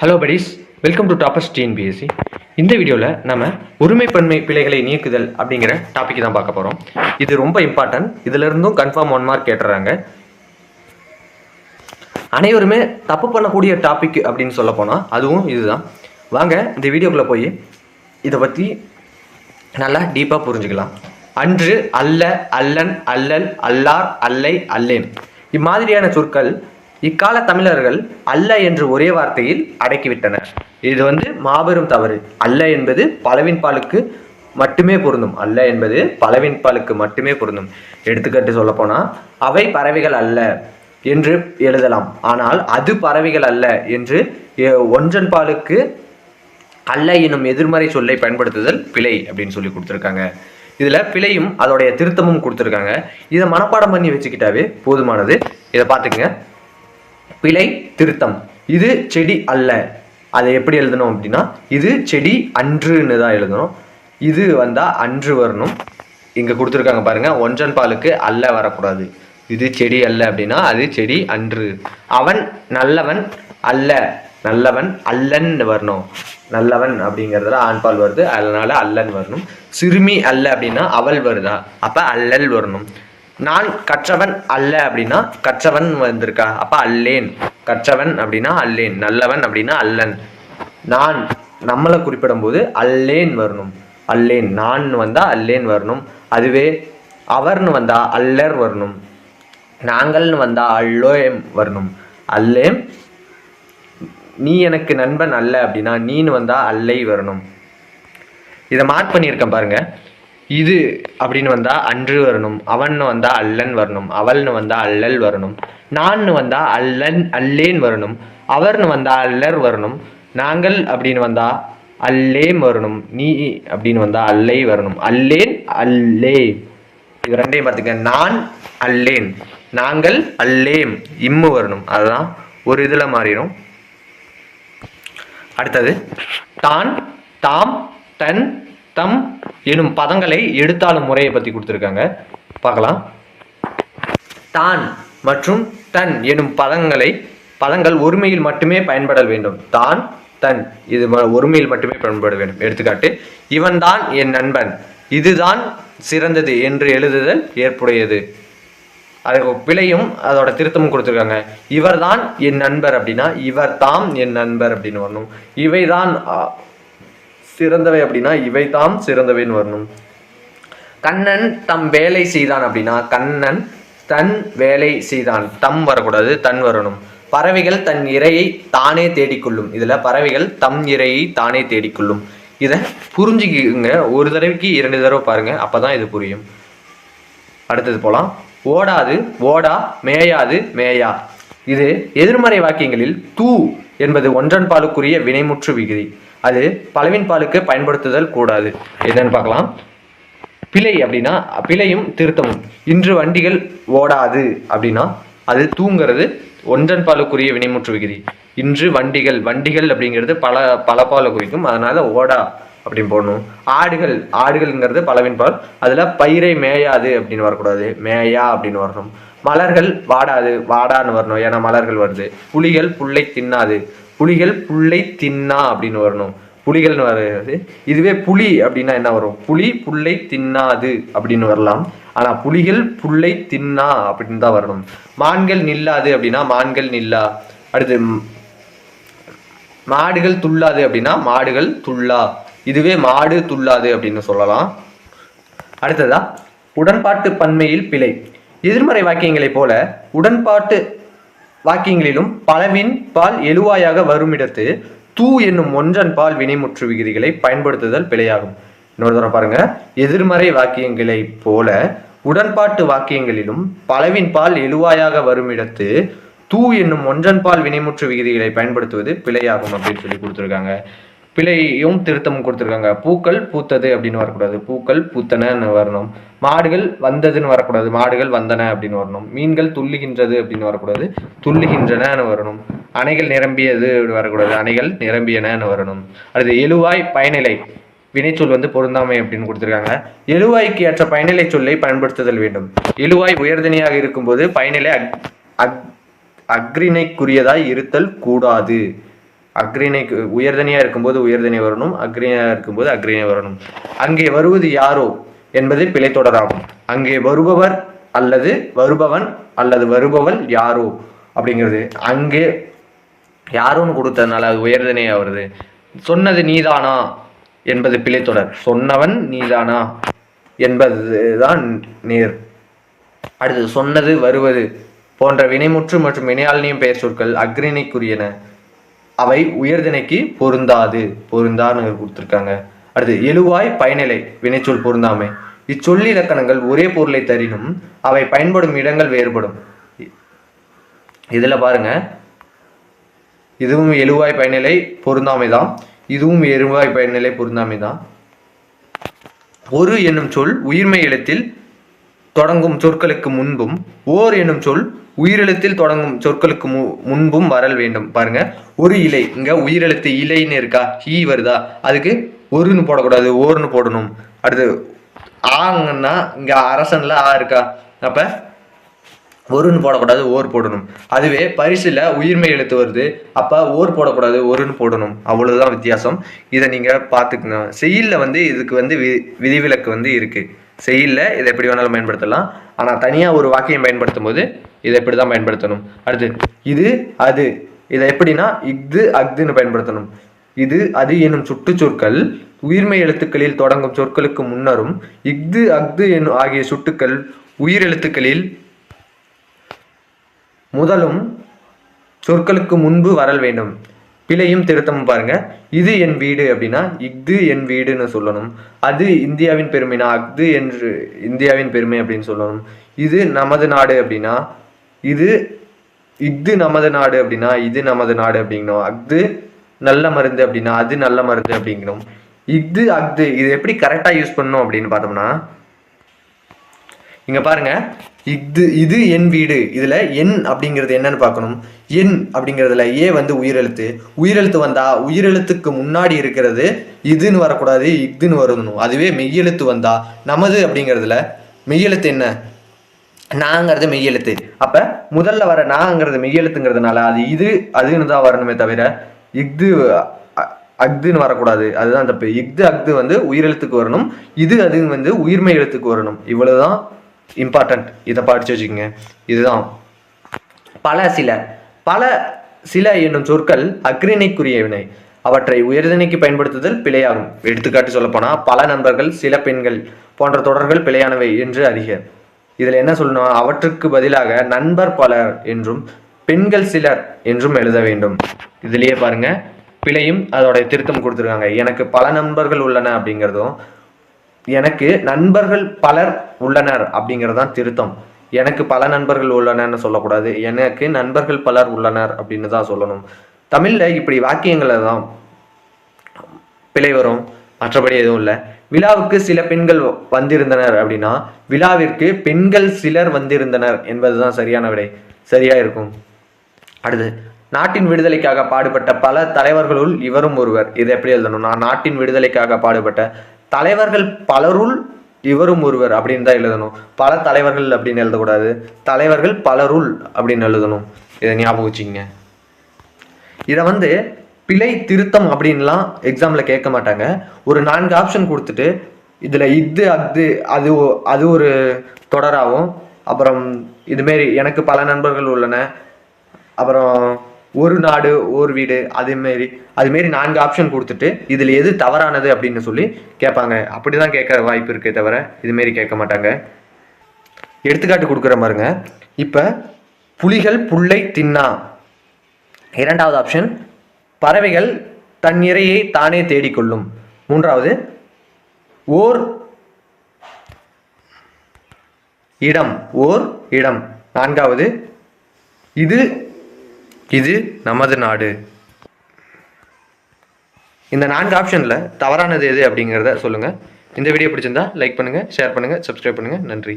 Hello buddies, welcome to toppers TNPSC. இந்த வீடியோவில் நம்ம ஒருமைப்பன்மை பிழைகளை நீக்குதல் அப்படிங்கிற டாபிக் தான் பார்க்க போகிறோம். இது ரொம்ப இம்பார்ட்டன்ட். இதிலிருந்தும் கன்ஃபார்ம் 1 மார்க் கேட்டுறாங்க. அனைவருமே தப்பு பண்ணக்கூடிய டாபிக் அப்படின்னு சொல்ல போனால் அதுவும் இதுதான். வாங்க இந்த வீடியோக்குள்ளே போய் இதை பற்றி நல்லா டீப்பாக புரிஞ்சுக்கலாம். அன்று, அல்ல, அல்லன், அல்லல், அல்லார், அல்லை, அல்லேன் இம்மாதிரியான சொற்கள் இக்கால தமிழர்கள் அல்ல என்று ஒரே வார்த்தையில் அடக்கிவிட்டனர். இது மாபெரும் தவறு. அல்ல என்பது பலவின் பாலுக்கு மட்டுமே பொருந்தும். அல்ல என்பது பலவின் பாலுக்கு மட்டுமே பொருந்தும். எடுத்துக்காட்டு சொல்ல போனா, அவை பறவைகள் அல்ல என்று எழுதலாம். ஆனால் அது பறவைகள் அல்ல என்று ஒன்றன் பாலுக்கு அல்ல எனும் எதிர்மறை சொல்லை பயன்படுத்துதல் பிழை அப்படின்னு சொல்லி கொடுத்துருக்காங்க. இதுல பிழையும் அதோடைய திருத்தமும் கொடுத்துருக்காங்க. இதை மனப்பாடம் பண்ணி வச்சுக்கிட்டாவே போதுமானது. இதை பார்த்துக்குங்க. பிழை, திருத்தம். இது செடி அல்ல, அதை எப்படி எழுதணும் அப்படின்னா, இது செடி அன்றுன்னு தான் எழுதணும். இது அன்று வரணும். இங்க கொடுத்துருக்காங்க பாருங்க, ஒன்றன் பாலுக்கு அல்ல வரக்கூடாது. இது செடி அல்ல அப்படின்னா அது செடி அன்று. அவன் நல்லவன் அல்ல, நல்லவன் அல்லன் வரணும். நல்லவன் அப்படிங்கிறதுல ஆண்பால் வருது, அதனால அல்லன் வரணும். சிறுமி அல்ல அப்படின்னா அவள் வருதா, அப்ப அல்லல் வரணும். நான் கற்றவன் அல்ல அப்படின்னா கற்றவன் வந்திருக்கா, அப்ப அல்லேன். கற்றவன் அப்படின்னா அல்லேன், நல்லவன் அப்படின்னா அல்லன். நான் நம்மளை குறிப்பிடும் போது அல்லேன் வரணும். அல்லேன். நான் வந்தா அல்லேன் வரணும். அதுவே அவர்னு வந்தா அல்லர் வரணும். நாங்கள்னு வந்தா அல்லோயம் வரணும். அல்லேம். நீ எனக்கு நண்பன் அல்ல அப்படின்னா நீன்னு வந்தா அல்லை வரணும். இதை மார்க் பண்ணியிருக்கேன் பாருங்க. இது அப்படின்னு வந்தா அன்று வரணும். அவன்னு வந்தா அல்லன் வரணும். அவள்னு வந்தா அல்லல் வரணும். நான்னு வந்தா அல்லன் அல்லேன் வரணும். அவர்னு வந்தா அல்லர் வரணும். நாங்கள் அப்படின்னு வந்தா அல்லேம் வரணும். நீ அப்படின்னு வந்தா அல்லை வரணும். அல்லேன், அல்லே. இது ரெண்டையும் பார்த்துக்க. நான் அல்லேன், நாங்கள் அல்லேம், இம்மு வரணும். அதுதான் ஒரு இதுல மாறிடும். அடுத்தது தான், தாம், தன், தம் எனும் பதங்களை எடுத்தாளும் முறையை பற்றி கொடுத்துருக்காங்க. பார்க்கலாம். தான் மற்றும் தன் எனும் பதங்கள் ஒருமையில் மட்டுமே பயன்பட வேண்டும். தான், தன் இது ஒருமையில் மட்டுமே பயன்பட வேண்டும். எடுத்துக்காட்டு, இவன் தான் என் நண்பன், இதுதான் சிறந்தது என்று எழுதுதல் ஏற்புடையது. அதுக்கு பிழையும் அதோட திருத்தமும் கொடுத்துருக்காங்க. இவர் தான் என் நண்பர் அப்படின்னா இவர் தாம் என் நண்பர் அப்படின்னு வரணும். இவைதான் சிறந்தவை அப்படின்னா இவை தாம் சிறந்தவைன்னு வரணும். கண்ணன் தம் வேலை செய்தான் அப்படின்னா கண்ணன் தன் வேலை செய்தான், தம் வரக்கூடாது, தன் வரணும். பறவைகள் தன் இரையை தானே தேடிக்கொள்ளும். இதுல பறவைகள் தம் இரையை தானே தேடிக்கொள்ளும். இதை புரிஞ்சுக்கிங்க. ஒரு தடவைக்கு 2 தடவை பாருங்க, அப்பதான் இது புரியும். அடுத்தது போலாம். ஓடாது, ஓடா, மேயாது, மேயா. இது எதிர்மறை வாக்கியங்களில் தூ என்பது ஒன்றன் பாலுக்குரிய வினைமுற்று விகுதி. அது பலவின் பாலுக்கு பயன்படுத்துதல் கூடாது. என்னன்னு பார்க்கலாம். பிழை அப்படின்னா பிழையும் திருத்தமும். இன்று வண்டிகள் ஓடாது அப்படின்னா அது தூங்கிறது ஒன்றன் பாலுக்குரிய வினைமுற்று விகுதி. இன்று வண்டிகள், வண்டிகள் அப்படிங்கிறது பல பாலை குறிக்கும், அதனால ஓடா அப்படின்னு போடணும். ஆடுகள், ஆடுகள்ங்கிறது பலவின் பால், அதுல பயிரை மேயாது அப்படின்னு வரக்கூடாது, மேயா அப்படின்னு வரணும். மலர்கள் வாடாது, வாடான்னு வரணும், ஏன்னா மலர்கள் வருது. புலிகள் புல்லை தின்னாது, புலிகள் புல்லை தின்னா அப்படின்னு வரணும். புலிகள்னு வருது. இதுவே புலி அப்படின்னா என்ன வரும்? புலி புல்லை தின்னாது அப்படின்னு வரலாம். ஆனா புலிகள் புல்லை தின்னா அப்படின்னு தான் வரணும். மான்கள் நில்லாது அப்படின்னா மான்கள் நில்லா. அடுத்து மாடுகள் துள்ளாது அப்படின்னா மாடுகள் துள்ளா. இதுவே மாடு துள்ளாது அப்படின்னு சொல்லலாம். அடுத்ததா உடன்பாட்டு பன்மையில் பிழை. எதிர்மறை வாக்கியங்களை போல உடன்பாட்டு வாக்கியங்களிலும் பலவின் பால் எழுவாயாக வருமிடத்து தூ என்னும் ஒன்றன் பால் வினைமுற்று விகுதிகளை பயன்படுத்துதல் பிழையாகும். இன்னொரு தடவை பாருங்க. எதிர்மறை வாக்கியங்களை போல உடன்பாட்டு வாக்கியங்களிலும் பலவின் பால் எழுவாயாக வருமிடத்து தூ என்னும் ஒன்றன் பால் வினைமுற்று விகுதிகளை பயன்படுத்துவது பிழையாகும் அப்படின்னு சொல்லி கொடுத்துருக்காங்க. பிழையும் திருத்தமும் கொடுத்துருக்காங்க. பூக்கள் பூத்தது அப்படின்னு வரக்கூடாது, பூக்கள் பூத்தனன்னு வரணும். மாடுகள் வந்ததுன்னு வரக்கூடாது, மாடுகள் வந்தன அப்படின்னு வரணும். மீன்கள் துள்ளுகின்றது அப்படின்னு வரக்கூடாது, துள்ளுகின்றனன்னு வரணும். அணைகள் நிரம்பியது வரக்கூடாது, அணைகள் நிரம்பியனன்னு வரணும். அடுத்து எழுவாய் பயனிலை வினைச்சொல் பொருந்தாமை அப்படின்னு கொடுத்துருக்காங்க. எழுவாய்க்கு ஏற்ற பயனிலை சொல்லை பயன்படுத்துதல் வேண்டும். எழுவாய் உயர்தனியாக இருக்கும்போது பயனிலை அக்ரிணைக்குரியதாய் இருத்தல் கூடாது. அக்ரிணைக்கு உயர்தனியாக இருக்கும்போது உயர்தனி வரணும், அக்ரிணையாக இருக்கும்போது அக்ரிணை வரணும். அங்கே வருவது யாரோ என்பது பிழைத்தொடராகும். அங்கே வருபவர் அல்லது வருபவன் அல்லது வருபவள் யாரோ அப்படிங்கிறது அங்கே யாரோன்னு கொடுத்ததுனால அது உயர்தனையாக வருது. சொன்னது நீதானா என்பது பிழைத்தொடர். சொன்னவன் நீதானா என்பது தான் நேர். அடுத்து சொன்னது வருவது போன்ற வினைமுற்று மற்றும் வினையாளனியும் பெயர் சொற்கள் அக்ரிணைக்குரியன. அவை உயர்திணைக்கு பொருந்தான்னு கொடுத்துருக்காங்க. அடுத்து எழுவாய் பயனிலை வினைச்சொல் பொருந்தாமை. இச்சொல்லி இலக்கணங்கள் ஒரே பொருளை தரினும் அவை பயன்படும் இடங்கள் வேறுபடும். இதுல பாருங்க, இதுவும் எழுவாய் பயனிலை பொருந்தாமை தான், இதுவும் எழுவாய் பயனிலை பொருந்தாமை தான். ஒரு என்னும் சொல் உயிர்மை எழுத்தில் தொடங்கும் சொற்களுக்கு முன்பும் ஓர் என்னும் சொல் உயிரெழுத்தில் தொடங்கும் சொற்களுக்கு முன்பும் வரல் வேண்டும். பாருங்க, ஒரு இலை, இங்க உயிரெழுத்து இலைன்னு இருக்கா, ஈ வருதா, அதுக்கு ஒருன்னு போடக்கூடாது, ஓர்னு போடணும். அடுத்து ஆங்கன்னா இங்க அரசன்ல ஆ இருக்கா, அப்ப ஒருன்னு போடக்கூடாது, ஓர் போடணும். அதுவே பரிசுல உயிர்மை எழுத்து வருது, அப்ப ஓர் போடக்கூடாது, ஒருன்னு போடணும். அவ்வளவுதான் வித்தியாசம். இதை நீங்க பாத்துக்கணும். செய்யுள்ல இதுக்கு விதிவிலக்கு இருக்கு. செய்யுள்ல இதை எப்படி வேணாலும் பயன்படுத்தலாம். ஆனா தனியா ஒரு வாக்கியம் பயன்படுத்தும் போது இதை எப்படிதான் பயன்படுத்தணும். அடுத்து இது அது, இதை எப்படின்னா இஃது அஃதுன்னு பயன்படுத்தணும். இது அது எனும் சுட்டு சொற்கள் உயிர்மை எழுத்துக்களில் தொடங்கும் சொற்களுக்கு முன்னரும் இஃது அஃது என்னும் ஆகிய சுட்டுக்கள் உயிரெழுத்துக்களில் முதலும் சொற்களுக்கு முன்பு வரல் வேண்டும். பிழையும் திருத்தமும் பாருங்க. இது என் வீடு அப்படின்னா இஃது என் வீடுன்னு சொல்லணும். அது இந்தியாவின் பெருமைனா அஃது என்று இந்தியாவின் பெருமை அப்படின்னு சொல்லணும். இது நமது நாடு அப்படின்னா இஃது நமது நாடு அப்படின்னா இது நமது நாடு அப்படிங்கணும். அஃது நல்ல மருந்து அப்படின்னா அது நல்ல மருந்து அப்படிங்கணும். இஃது அஃது இது எப்படி கரெக்டா யூஸ் பண்ணணும் அப்படின்னு பார்த்தோம்னா, இங்க பாருங்க, இது என் வீடு, இதுல என் அப்படிங்கிறது என்னன்னு பார்க்கணும். என் அப்படிங்கிறதுல ஏ உயிரெழுத்து வந்தா உயிரெழுத்துக்கு முன்னாடி இருக்கிறது இதுன்னு வரக்கூடாது, இஃதுன்னு வரணும். அதுவே மெய்யெழுத்து வந்தா நமது அப்படிங்கிறதுல மெய்யெழுத்து என்ன, நாங்கிறது மெய்யெழுத்து. அப்ப முதல்ல வர நாங்கிறது மெய்யெழுத்துங்கிறதுனால அது இது அதுன்னு தான் வரணுமே தவிர இஃது அஃதுன்னு வரக்கூடாது. அதுதான் தப்பு. இஃது அஃது உயிரெழுத்துக்கு வரணும், இது அது உயிர்மை எழுத்துக்கு வரணும். இவ்வளவுதான் இம்பார்ட்டன்ட். இதை படிச்சு வச்சுக்கோங்க. இதுதான் பல சில என்னும் சொற்கள் அக்ரிணைக்குரிய வினை. அவற்றை உயர்திணைக்கு பயன்படுத்துதல் பிழையாகும். எடுத்துக்காட்டு சொல்லப்போனா பல நண்பர்கள் சில பெண்கள் போன்ற தொடர்கள் பிழையானவை என்று அறிக. இதுல என்ன சொல்லணும், அவற்றுக்கு பதிலாக நண்பர் பலர் என்றும் பெண்கள் சிலர் என்றும் எழுத வேண்டும். இதுலயே பாருங்க பிழையும் அதோட திருத்தம் கொடுத்துருக்காங்க. எனக்கு பல நண்பர்கள் உள்ளன அப்படிங்கிறதும் எனக்கு நண்பர்கள் பலர் உள்ளனர் அப்படிங்கிறதான் திருத்தம். எனக்கு பல நண்பர்கள் உள்ளனர்னு சொல்லக்கூடாது, எனக்கு நண்பர்கள் பலர் உள்ளனர் அப்படின்னு தான் சொல்லணும். தமிழ்ல இப்படி வாக்கியங்களை தான் பிழை வரும், மற்றபடி எதுவும் இல்லை. விழாவுக்கு சில பெண்கள் வந்திருந்தனர் அப்படின்னா விழாவிற்கு பெண்கள் சிலர் வந்திருந்தனர் என்பதுதான் சரியான விடை, சரியா இருக்கும். அடுத்து நாட்டின் விடுதலைக்காக பாடுபட்ட பல தலைவர்களுள் இவரும் ஒருவர். இதை எப்படி எழுதணும்னா நாட்டின் விடுதலைக்காக பாடுபட்ட தலைவர்கள் பலருள் இவரும் ஒருவர் அப்படின்னு தான் எழுதணும். பல தலைவர்கள் அப்படின்னு எழுதக்கூடாது, தலைவர்கள் பலருள் அப்படின்னு எழுதணும். இதை ஞாபகம் வச்சுக்கங்க. இதை பிழை திருத்தம் அப்படின்லாம் எக்ஸாம்ல கேட்க மாட்டாங்க. ஒரு 4 ஆப்ஷன் கொடுத்துட்டு இதுல இது அது ஒரு தொடராகவும், அப்புறம் இதுமாரி எனக்கு பல நண்பர்கள் உள்ளன, அப்புறம் ஒரு நாடு ஒரு வீடு, அதுமாரி 4 ஆப்ஷன் கொடுத்துட்டு இதுல எது தவறானது அப்படின்னு சொல்லி கேட்பாங்க. அப்படிதான் கேட்க வாய்ப்பு இருக்கே தவிர இதுமாரி கேட்க மாட்டாங்க. எடுத்துக்காட்டு கொடுக்குற பாருங்க. இப்ப புலிகள் புல்லை தின்னா. 2வது ஆப்ஷன் பறவைகள் தன் இரையை தானே தேடிக்கொள்ளும். 3வது ஓர் இடம் 4வது இது நமது நாடு. இந்த 4 ஆப்ஷன்ல தவறானது எது அப்படிங்கிறத சொல்லுங்க. இந்த வீடியோ பிடிச்சிருந்தா லைக் பண்ணுங்க, ஷேர் பண்ணுங்க, சப்ஸ்கிரைப் பண்ணுங்க. நன்றி.